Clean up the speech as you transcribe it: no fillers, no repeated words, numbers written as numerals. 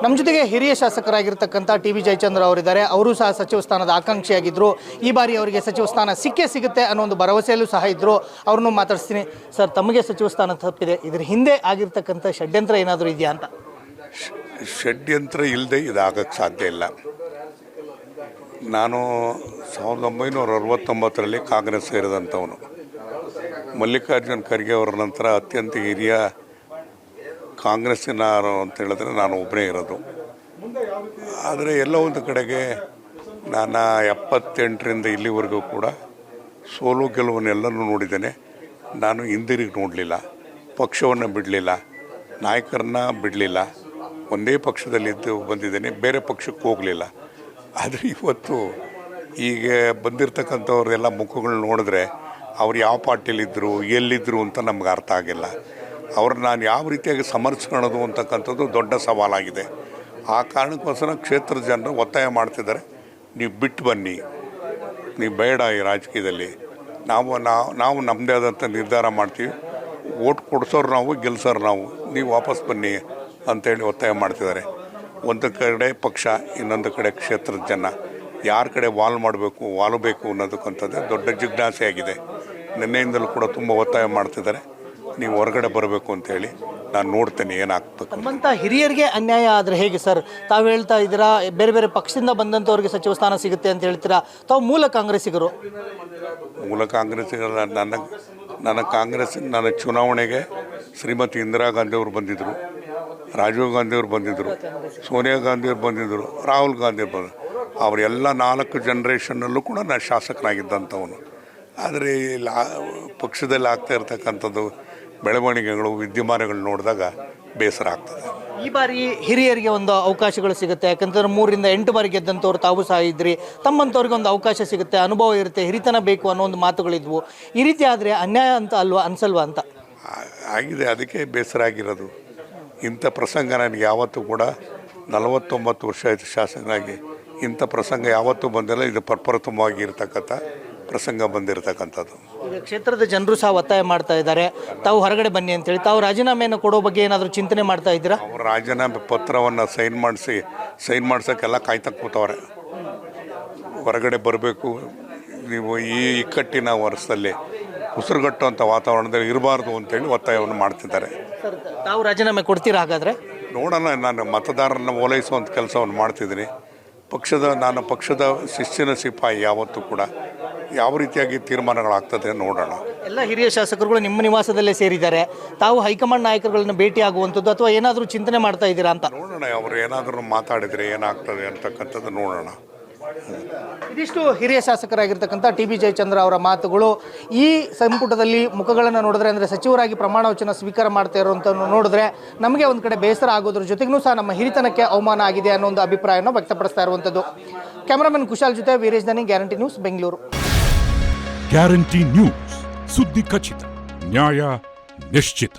ನಮ್ಮ ಜೊತೆಗೆ ಹಿರಿಯ ಶಾಸಕರಾಗಿರ್ತಕ್ಕಂಥ ಟಿ.ಬಿ. ಜಯಚಂದ್ರ ಅವರಿದ್ದಾರೆ. ಅವರು ಸಹ ಸಚಿವ ಸ್ಥಾನದ ಆಕಾಂಕ್ಷಿಯಾಗಿದ್ದರು. ಈ ಬಾರಿ ಅವರಿಗೆ ಸಚಿವ ಸ್ಥಾನ ಸಿಗುತ್ತೆ ಅನ್ನೋ ಒಂದು ಭರವಸೆಯಲ್ಲೂ ಸಹ ಇದ್ದರು. ಅವ್ರನ್ನೂ ಮಾತಾಡಿಸ್ತೀನಿ. ಸರ್, ತಮಗೆ ಸಚಿವ ಸ್ಥಾನ ತಪ್ಪಿದೆ, ಇದ್ರ ಹಿಂದೆ ಆಗಿರ್ತಕ್ಕಂಥ ಷಡ್ಯಂತ್ರ ಏನಾದರೂ ಇದೆಯಾ ಅಂತ? ಷಡ್ಯಂತ್ರ ಇಲ್ಲದೆ ಇದಾಗಕ್ಕೆ ಸಾಧ್ಯ ಇಲ್ಲ. ನಾನು 1969ರಲ್ಲಿ ಕಾಂಗ್ರೆಸ್ ಸೇರಿದಂಥವನು. ಮಲ್ಲಿಕಾರ್ಜುನ್ ಖರ್ಗೆ ಅವರ ನಂತರ ಅತ್ಯಂತ ಹಿರಿಯ ಕಾಂಗ್ರೆಸ್ಸಿನ ಅಂತ ಹೇಳಿದ್ರೆ ನಾನು ಒಬ್ಬನೇ ಇರೋದು. ಆದರೆ ಎಲ್ಲೋ ಒಂದು ಕಡೆಗೆ ನಾನು 78ರಿಂದ ಇಲ್ಲಿವರೆಗೂ ಕೂಡ ಸೋಲು ಗೆಲುವನ್ನೆಲ್ಲನೂ ನೋಡಿದ್ದೇನೆ. ನಾನು ಹಿಂದಿರುಗಿ ನೋಡಲಿಲ್ಲ, ಪಕ್ಷವನ್ನು ಬಿಡಲಿಲ್ಲ, ನಾಯಕರನ್ನ ಬಿಡಲಿಲ್ಲ. ಒಂದೇ ಪಕ್ಷದಲ್ಲಿದ್ದು ಬಂದಿದ್ದೇನೆ, ಬೇರೆ ಪಕ್ಷಕ್ಕೆ ಹೋಗಲಿಲ್ಲ. ಆದರೆ ಇವತ್ತು ಈಗ ಬಂದಿರತಕ್ಕಂಥವ್ರೆಲ್ಲ ಮುಖಗಳು ನೋಡಿದ್ರೆ ಅವ್ರು ಯಾವ ಪಾರ್ಟಿಯಲ್ಲಿದ್ದರು, ಎಲ್ಲಿದ್ದರು ಅಂತ ನಮ್ಗೆ ಅರ್ಥ ಆಗಿಲ್ಲ. ಅವ್ರನ್ನ ನಾನು ಯಾವ ರೀತಿಯಾಗಿ ಸಮರ್ಥಿಸ್ಕೊಳ್ಳೋದು ಅಂತಕ್ಕಂಥದ್ದು ದೊಡ್ಡ ಸವಾಲಾಗಿದೆ. ಆ ಕಾರಣಕ್ಕೋಸ್ಕರ ಕ್ಷೇತ್ರದ ಜನರು ಒತ್ತಾಯ ಮಾಡ್ತಿದ್ದಾರೆ, ನೀವು ಬಿಟ್ಟು ಬನ್ನಿ, ನೀವು ಬೇಡ ಈ ರಾಜಕೀಯದಲ್ಲಿ, ನಾವು ನಮ್ಮದೇ ಆದಂಥ ನಿರ್ಧಾರ ಮಾಡ್ತೀವಿ, ಓಟ್ ಕೊಡಿಸೋರು ನಾವು, ಗೆಲ್ಸೋರು ನಾವು, ನೀವು ವಾಪಸ್ ಬನ್ನಿ ಅಂತೇಳಿ ಒತ್ತಾಯ ಮಾಡ್ತಿದ್ದಾರೆ. ಒಂದು ಕಡೆ ಪಕ್ಷ, ಇನ್ನೊಂದು ಕಡೆ ಕ್ಷೇತ್ರದ ಜನ ಯಾರ ಕಡೆ ವಾಲಬೇಕು ಅನ್ನೋದಕ್ಕಂಥದ್ದೇ ದೊಡ್ಡ ಜಿಜ್ಞಾಸೆ ಆಗಿದೆ. ನಿನ್ನೆಯಿಂದಲೂ ಕೂಡ ತುಂಬ ಒತ್ತಾಯ ಮಾಡ್ತಿದ್ದಾರೆ, ನೀವು ಹೊರಗಡೆ ಬರಬೇಕು ಅಂತೇಳಿ. ನಾನು ನೋಡ್ತೇನೆ ಏನಾಗ್ಬೇಕು. ನಮ್ಮಂಥ ಹಿರಿಯರಿಗೆ ಅನ್ಯಾಯ ಆದರೆ ಹೇಗೆ ಸರ್? ತಾವು ಹೇಳ್ತಾ ಇದ್ದೀರಾ ಬೇರೆ ಬೇರೆ ಪಕ್ಷದಿಂದ ಬಂದಂಥವ್ರಿಗೆ ಸಚಿವ ಸ್ಥಾನ ಸಿಗುತ್ತೆ ಅಂತ ಹೇಳ್ತೀರಾ. ತಾವು ಮೂಲ ಕಾಂಗ್ರೆಸ್ಸಿಗರು. ಮೂಲ ಕಾಂಗ್ರೆಸ್ಸಿಗರ ನನ್ನ ಚುನಾವಣೆಗೆ ಶ್ರೀಮತಿ ಇಂದಿರಾ ಗಾಂಧಿಯವರು ಬಂದಿದ್ದರು, ರಾಜೀವ್ ಗಾಂಧಿಯವರು ಬಂದಿದ್ದರು, ಸೋನಿಯಾ ಗಾಂಧಿಯವರು ಬಂದಿದ್ದರು, ರಾಹುಲ್ ಗಾಂಧಿಯವರು ಬಂದರು. ಅವರೆಲ್ಲ 4 ಜನ್ರೇಷನ್ನಲ್ಲೂ ಕೂಡ ನಾನು ಶಾಸಕನಾಗಿದ್ದಂಥವನು. ಆದರೆ ಇಲ್ಲಿ ಪಕ್ಷದಲ್ಲಿ ಆಗ್ತಾ ಇರ್ತಕ್ಕಂಥದ್ದು ಬೆಳವಣಿಗೆಗಳು, ವಿದ್ಯಮಾನಗಳು ನೋಡಿದಾಗ ಬೇಸರ ಆಗ್ತದೆ. ಈ ಬಾರಿ ಹಿರಿಯರಿಗೆ ಒಂದು ಅವಕಾಶಗಳು ಸಿಗುತ್ತೆ. ಯಾಕಂತಂದ್ರೆ 3ರಿಂದ 8 ಬಾರಿ ಗೆದ್ದಂಥವ್ರು ತಾವು ಸಹ ಇದ್ರಿ. ತಮ್ಮಂಥವ್ರಿಗೆ ಒಂದು ಅವಕಾಶ ಸಿಗುತ್ತೆ, ಅನುಭವ ಇರುತ್ತೆ, ಹಿರಿತನ ಬೇಕು ಅನ್ನೋ ಒಂದು ಮಾತುಗಳಿದ್ವು. ಈ ರೀತಿ ಆದರೆ ಅನ್ಯಾಯ ಅಂತ ಅನ್ಸಲ್ವಾ ಅಂತ? ಆಗಿದೆ, ಅದಕ್ಕೆ ಬೇಸರ ಆಗಿರೋದು. ಇಂಥ ಪ್ರಸಂಗ ನನಗೆ ಯಾವತ್ತೂ ಕೂಡ 49 ವರ್ಷ ಆಯಿತು ಶಾಸಕನಾಗಿ, ಇಂಥ ಪ್ರಸಂಗ ಯಾವತ್ತೂ ಬಂದಿಲ್ಲ. ಇದು ಪ್ರಪ್ರಥಮವಾಗಿ ಇರತಕ್ಕಂಥ ಪ್ರಸಂಗ ಬಂದಿರತಕ್ಕಂಥದ್ದು. ಈಗ ಕ್ಷೇತ್ರದ ಜನರು ಸಹ ಒತ್ತಾಯ ಮಾಡ್ತಾ ಇದ್ದಾರೆ, ತಾವು ಹೊರಗಡೆ ಬನ್ನಿ ಅಂತೇಳಿ. ತಾವು ರಾಜೀನಾಮೆಯನ್ನು ಕೊಡೋ ಬಗ್ಗೆ ಏನಾದರೂ ಚಿಂತನೆ ಮಾಡ್ತಾ ಇದ್ದೀರಾ? ಅವ್ರು ರಾಜೀನಾಮೆ ಪತ್ರವನ್ನು ಸೈನ್ ಮಾಡ್ಸೋಕ್ಕೆಲ್ಲ ಕಾಯ್ತಾ ಕೂತವ್ರೆ. ಹೊರಗಡೆ ಬರಬೇಕು, ನೀವು ಈ ಇಕ್ಕಟ್ಟಿನ ವರ್ಷದಲ್ಲಿ ಉಸಿರುಗಟ್ಟುವಂಥ ವಾತಾವರಣದಲ್ಲಿ ಇರಬಾರ್ದು ಅಂತೇಳಿ ಒತ್ತಾಯವನ್ನು ಮಾಡ್ತಿದ್ದಾರೆ. ಸರ್, ತಾವು ರಾಜೀನಾಮೆ ಕೊಡ್ತೀರಾ ಹಾಗಾದರೆ? ನೋಡೋಣ. ನಾನು ಮತದಾರರನ್ನು ಓಲೈಸುವಂಥ ಕೆಲಸವನ್ನು ಮಾಡ್ತಿದ್ದೀನಿ. ನಾನು ಪಕ್ಷದ ಶಿಸ್ತಿನ ಸಿಪಾಯಿ. ಯಾವತ್ತೂ ಕೂಡ ಯಾವ ರೀತಿಯಾಗಿ ತೀರ್ಮಾನಗಳಾಗ್ತದೆ ನೋಡೋಣ. ಎಲ್ಲ ಹಿರಿಯ ಶಾಸಕರುಗಳು ನಿಮ್ಮ ನಿವಾಸದಲ್ಲೇ ಸೇರಿದ್ದಾರೆ. ತಾವು ಹೈಕಮಾಂಡ್ ನಾಯಕರುಗಳನ್ನ ಭೇಟಿ ಆಗುವಂಥದ್ದು ಅಥವಾ ಏನಾದರೂ ಚಿಂತನೆ ಮಾಡ್ತಾ ಇದ್ದೀರಾ ಅಂತ? ನೋಡೋಣ, ಅವರು ಏನಾದರೂ ಮಾತಾಡಿದರೆ ಏನಾಗ್ತದೆ ಅಂತಕ್ಕಂಥದ್ದು ನೋಡೋಣ. ಇದಿಷ್ಟು ಹಿರಿಯ ಶಾಸಕರಾಗಿರ್ತಕ್ಕಂಥ ಟಿ.ಬಿ. ಜಯಚಂದ್ರ ಅವರ ಮಾತುಗಳು. ಈ ಸಂಪುಟದಲ್ಲಿ ಮುಖಗಳನ್ನು ನೋಡಿದ್ರೆ, ಅಂದರೆ ಸಚಿವರಾಗಿ ಪ್ರಮಾಣ ವಚನ ಸ್ವೀಕಾರ ಮಾಡ್ತಾ ಇರೋಂಥ ನೋಡಿದ್ರೆ ನಮಗೆ ಒಂದು ಕಡೆ ಬೇಸರ ಆಗೋದ್ರ ಜೊತೆಗೂ ಸಹ ನಮ್ಮ ಹಿರಿತನಕ್ಕೆ ಅವಮಾನ ಆಗಿದೆ ಅನ್ನೋ ಒಂದು ಅಭಿಪ್ರಾಯವನ್ನು ವ್ಯಕ್ತಪಡಿಸ್ತಾ ಇರುವಂಥದ್ದು. ಕ್ಯಾಮರಾಮನ್ ಕುಶಾಲ್ ಜೊತೆ ವೀರೇಶ್ ದಾನಿ, guarantee news, Bengaluru. Guarantee news, ಸುದ್ದಿ ಖಚಿತ, ನ್ಯಾಯ ನಿಶ್ಚಿತ.